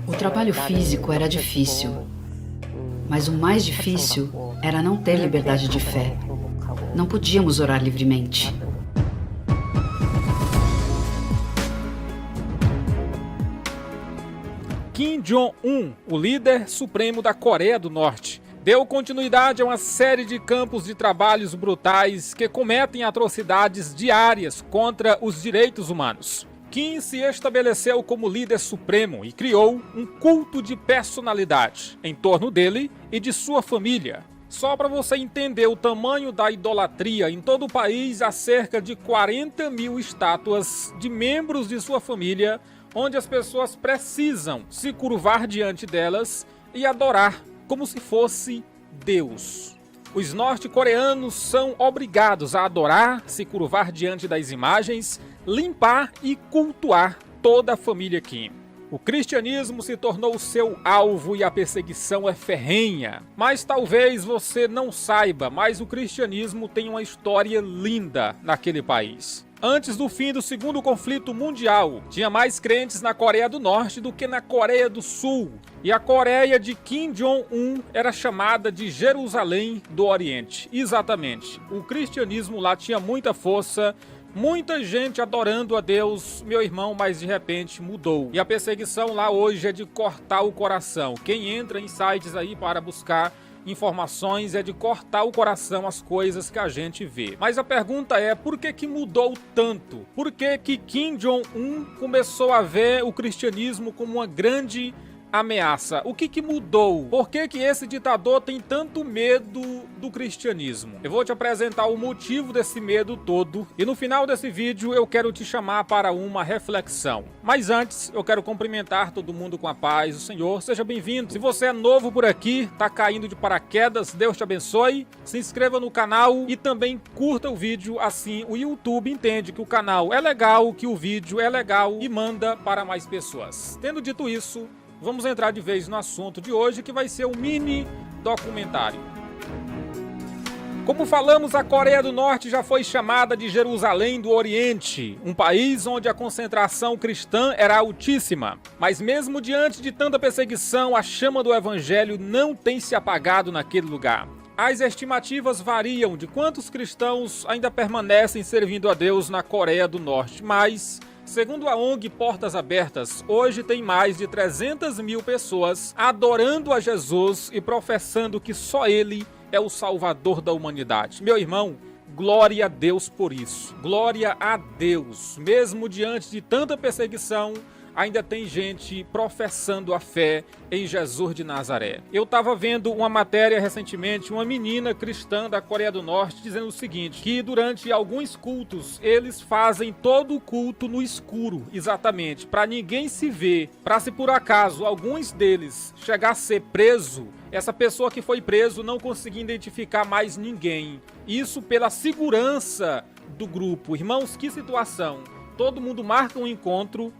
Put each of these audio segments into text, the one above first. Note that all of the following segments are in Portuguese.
O trabalho físico era difícil, mas o mais difícil era não ter liberdade de fé. Não podíamos orar livremente. Kim Jong-un, o líder supremo da Coreia do Norte, deu continuidade a uma série de campos de trabalhos brutais que cometem atrocidades diárias contra os direitos humanos. Kim se estabeleceu como líder supremo e criou um culto de personalidade em torno dele e de sua família. Só para você entender o tamanho da idolatria, em todo o país há cerca de 40 mil estátuas de membros de sua família, onde as pessoas precisam se curvar diante delas e adorar como se fosse Deus. Os norte-coreanos são obrigados a adorar, se curvar diante das imagens, limpar e cultuar toda a família Kim. O cristianismo se tornou seu alvo e a perseguição é ferrenha. Mas talvez você não saiba, mas o cristianismo tem uma história linda naquele país. Antes do fim do Segundo Conflito Mundial, tinha mais crentes na Coreia do Norte do que na Coreia do Sul. E a Coreia de Kim Jong-un era chamada de Jerusalém do Oriente. Exatamente. O cristianismo lá tinha muita força, muita gente adorando a Deus, meu irmão, mas de repente mudou. E a perseguição lá hoje é de cortar o coração. Quem entra em sites aí para buscar informações é de cortar o coração as coisas que a gente vê. Mas a pergunta é, por que que mudou tanto? Por que que Kim Jong-un começou a ver o cristianismo como uma grande ameaça? O que que mudou? Por que que esse ditador tem tanto medo do cristianismo? Eu vou te apresentar o motivo desse medo todo e no final desse vídeo eu quero te chamar para uma reflexão. Mas antes, eu quero cumprimentar todo mundo com a paz do Senhor. Seja bem-vindo. Se você é novo por aqui, tá caindo de paraquedas, Deus te abençoe. Se inscreva no canal e também curta o vídeo, assim o YouTube entende que o canal é legal, que o vídeo é legal e manda para mais pessoas. Tendo dito isso, vamos entrar de vez no assunto de hoje, que vai ser um mini documentário. Como falamos, a Coreia do Norte já foi chamada de Jerusalém do Oriente, um país onde a concentração cristã era altíssima. Mas mesmo diante de tanta perseguição, a chama do evangelho não tem se apagado naquele lugar. As estimativas variam de quantos cristãos ainda permanecem servindo a Deus na Coreia do Norte, mas segundo a ONG Portas Abertas, hoje tem mais de 300 mil pessoas adorando a Jesus e professando que só Ele é o Salvador da humanidade. Meu irmão, glória a Deus por isso. Glória a Deus. Mesmo diante de tanta perseguição, ainda tem gente professando a fé em Jesus de Nazaré. Eu estava vendo uma matéria recentemente, uma menina cristã da Coreia do Norte dizendo o seguinte, que durante alguns cultos, eles fazem todo o culto no escuro, exatamente, para ninguém se ver, para se por acaso alguns deles chegar a ser preso, essa pessoa que foi preso não conseguir identificar mais ninguém. Isso pela segurança do grupo. Irmãos, que situação. Todo mundo marca um encontro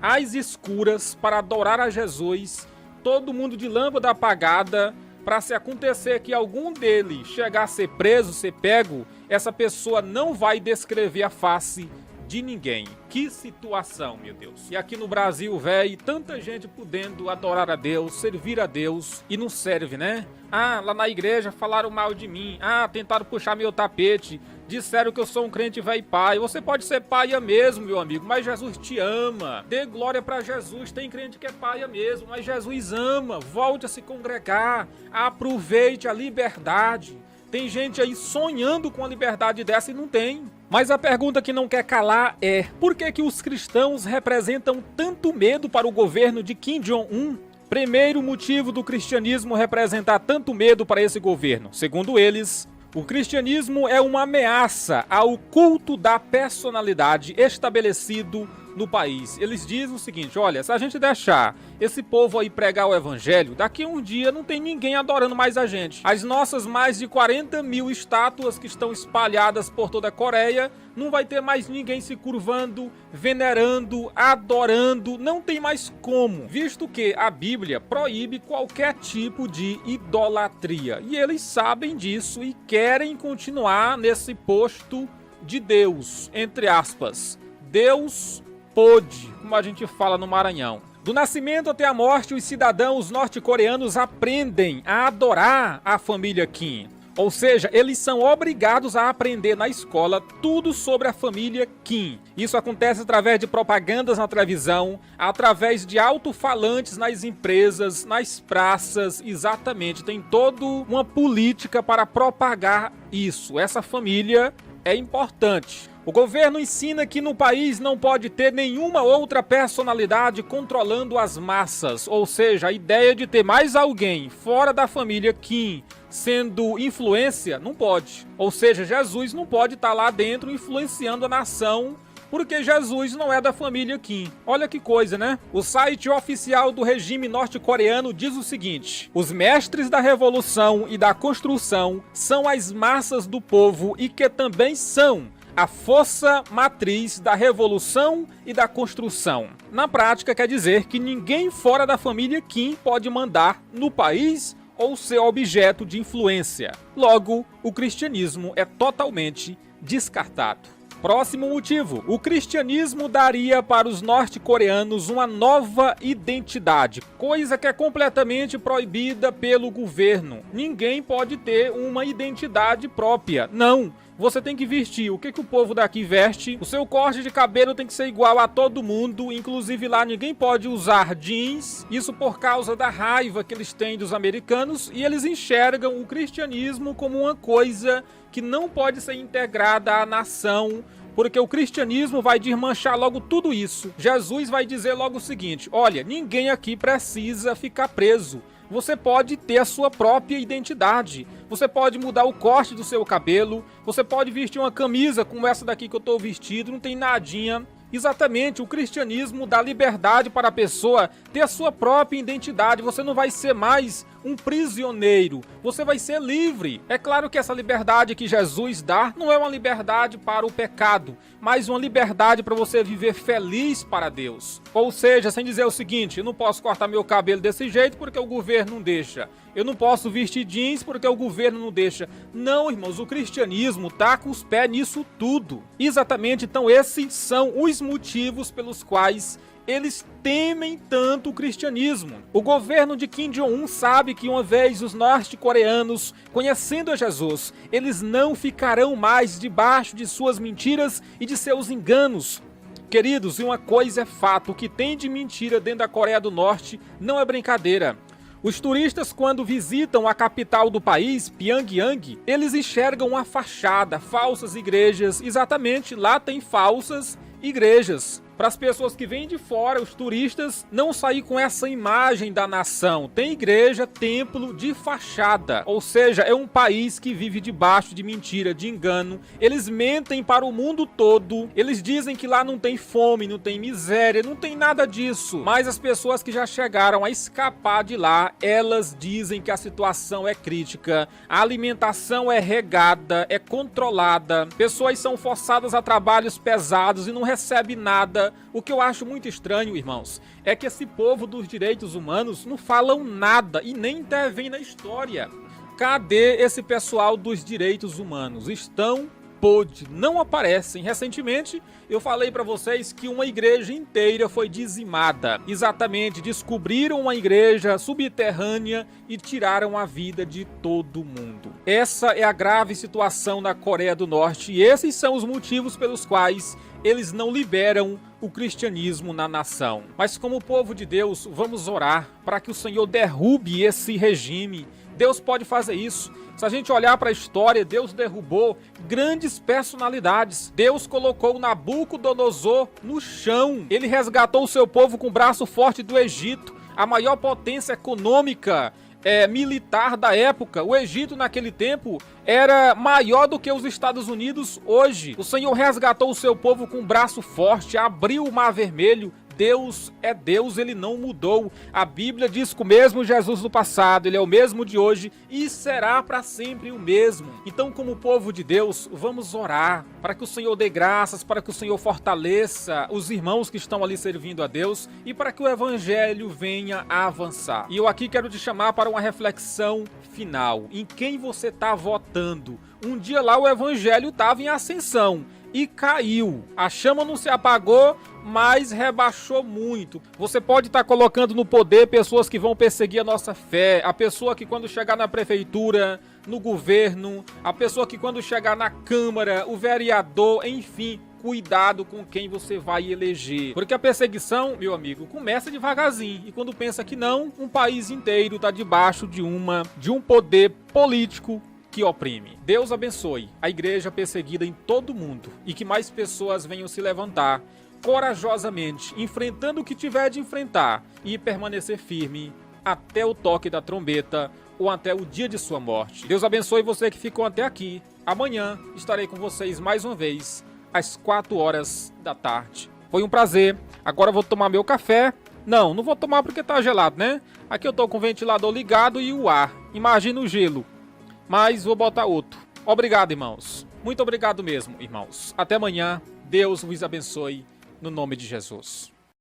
às escuras para adorar a Jesus, todo mundo de lâmpada apagada, para se acontecer que algum deles chegar a ser preso, ser pego, essa pessoa não vai descrever a face de ninguém. Que situação, meu Deus. E aqui no Brasil, velho, tanta gente podendo adorar a Deus, servir a Deus e não serve, né? Ah, lá na igreja falaram mal de mim. Ah, tentaram puxar meu tapete. Disseram que eu sou um crente velho pai. Você pode ser paia mesmo, meu amigo, mas Jesus te ama. Dê glória pra Jesus. Tem crente que é paia mesmo, mas Jesus ama. Volte a se congregar. Aproveite a liberdade. Tem gente aí sonhando com a liberdade dessa e não tem. Mas a pergunta que não quer calar é: por que que os cristãos representam tanto medo para o governo de Kim Jong-un? Primeiro motivo do cristianismo representar tanto medo para esse governo. Segundo eles, o cristianismo é uma ameaça ao culto da personalidade estabelecido no país. Eles dizem o seguinte: olha, se a gente deixar esse povo aí pregar o evangelho, daqui a um dia não tem ninguém adorando mais a gente. As nossas mais de 40 mil estátuas que estão espalhadas por toda a Coreia, não vai ter mais ninguém se curvando, venerando, adorando, não tem mais como, visto que a Bíblia proíbe qualquer tipo de idolatria. E eles sabem disso e querem continuar nesse posto de Deus, entre aspas. Deus pôde, como a gente fala no Maranhão. Do nascimento até a morte, os cidadãos norte-coreanos aprendem a adorar a família Kim. Ou seja, eles são obrigados a aprender na escola tudo sobre a família Kim. Isso acontece através de propagandas na televisão, através de alto-falantes nas empresas, nas praças, exatamente. Tem toda uma política para propagar isso. Essa família é importante. O governo ensina que no país não pode ter nenhuma outra personalidade controlando as massas, ou seja, a ideia de ter mais alguém fora da família Kim sendo influência, não pode. Ou seja, Jesus não pode estar lá dentro influenciando a nação, porque Jesus não é da família Kim. Olha que coisa, né? O site oficial do regime norte-coreano diz o seguinte: os mestres da revolução e da construção são as massas do povo e que também são a força matriz da revolução e da construção. Na prática, quer dizer que ninguém fora da família Kim pode mandar no país ou ser objeto de influência. Logo, o cristianismo é totalmente descartado. Próximo motivo: o cristianismo daria para os norte-coreanos uma nova identidade, coisa que é completamente proibida pelo governo. Ninguém pode ter uma identidade própria. Não! Você tem que vestir o que o povo daqui veste, o seu corte de cabelo tem que ser igual a todo mundo, inclusive lá ninguém pode usar jeans, isso por causa da raiva que eles têm dos americanos, e eles enxergam o cristianismo como uma coisa que não pode ser integrada à nação, porque o cristianismo vai desmanchar logo tudo isso. Jesus vai dizer logo o seguinte: olha, ninguém aqui precisa ficar preso. Você pode ter a sua própria identidade. Você pode mudar o corte do seu cabelo. Você pode vestir uma camisa como essa daqui que eu estou vestido. Não tem nadinha. Exatamente, o cristianismo dá liberdade para a pessoa ter a sua própria identidade. Você não vai ser mais um prisioneiro, você vai ser livre. É claro que essa liberdade que Jesus dá não é uma liberdade para o pecado, mas uma liberdade para você viver feliz para Deus. Ou seja, sem dizer o seguinte: eu não posso cortar meu cabelo desse jeito porque o governo não deixa. Eu não posso vestir jeans porque o governo não deixa. Não, irmãos, o cristianismo tá com os pés nisso tudo. Exatamente, então esses são os motivos pelos quais eles temem tanto o cristianismo. O governo de Kim Jong-un sabe que uma vez os norte-coreanos conhecendo a Jesus, eles não ficarão mais debaixo de suas mentiras e de seus enganos. Queridos, e uma coisa é fato: o que tem de mentira dentro da Coreia do Norte não é brincadeira. Os turistas, quando visitam a capital do país, Pyongyang, eles enxergam uma fachada, falsas igrejas. Exatamente, lá tem falsas igrejas. Para as pessoas que vêm de fora, os turistas, não sair com essa imagem da nação. Tem igreja, templo de fachada. Ou seja, é um país que vive debaixo de mentira, de engano. Eles mentem para o mundo todo. Eles dizem que lá não tem fome, não tem miséria, não tem nada disso. Mas as pessoas que já chegaram a escapar de lá, elas dizem que a situação é crítica. A alimentação é regada, é controlada. Pessoas são forçadas a trabalhos pesados e não recebem nada. O que eu acho muito estranho, irmãos, é que esse povo dos direitos humanos não falam nada e nem intervém na história. Cadê esse pessoal dos direitos humanos? Estão podres, não aparecem. Recentemente eu falei para vocês que uma igreja inteira foi dizimada. Exatamente, descobriram uma igreja subterrânea e tiraram a vida de todo mundo. Essa é a grave situação na Coreia do Norte e esses são os motivos pelos quais eles não liberam o cristianismo na nação. Mas como povo de Deus, vamos orar para que o Senhor derrube esse regime. Deus pode fazer isso. Se a gente olhar para a história, Deus derrubou grandes personalidades. Deus colocou Nabucodonosor no chão. Ele resgatou o seu povo com o braço forte do Egito, a maior potência econômica militar da época. O Egito naquele tempo era maior do que os Estados Unidos hoje. O Senhor resgatou o seu povo com um braço forte, abriu o Mar Vermelho. Deus é Deus, ele não mudou. A Bíblia diz que o mesmo Jesus do passado, ele é o mesmo de hoje e será para sempre o mesmo. Então, como povo de Deus, vamos orar para que o Senhor dê graças, para que o Senhor fortaleça os irmãos que estão ali servindo a Deus e para que o evangelho venha a avançar. E eu aqui quero te chamar para uma reflexão final. Em quem você está votando? Um dia lá o evangelho estava em ascensão e caiu. A chama não se apagou, mas rebaixou muito. Você pode estar colocando no poder pessoas que vão perseguir a nossa fé, a pessoa que quando chegar na prefeitura, no governo, a pessoa que quando chegar na Câmara, o vereador, enfim, cuidado com quem você vai eleger. Porque a perseguição, meu amigo, começa devagarzinho. E quando pensa que não, um país inteiro está debaixo de um poder político que oprime. Deus abençoe a igreja perseguida em todo o mundo e que mais pessoas venham se levantar corajosamente, enfrentando o que tiver de enfrentar e permanecer firme até o toque da trombeta ou até o dia de sua morte. Deus abençoe você que ficou até aqui. Amanhã estarei com vocês mais uma vez às 4 horas da tarde. Foi um prazer. Agora eu vou tomar meu café. Não vou tomar porque tá gelado, né? Aqui eu tô com o ventilador ligado e o ar. Imagina o gelo. Mas vou botar outro. Obrigado, irmãos. Muito obrigado mesmo, irmãos. Até amanhã. Deus vos abençoe no nome de Jesus.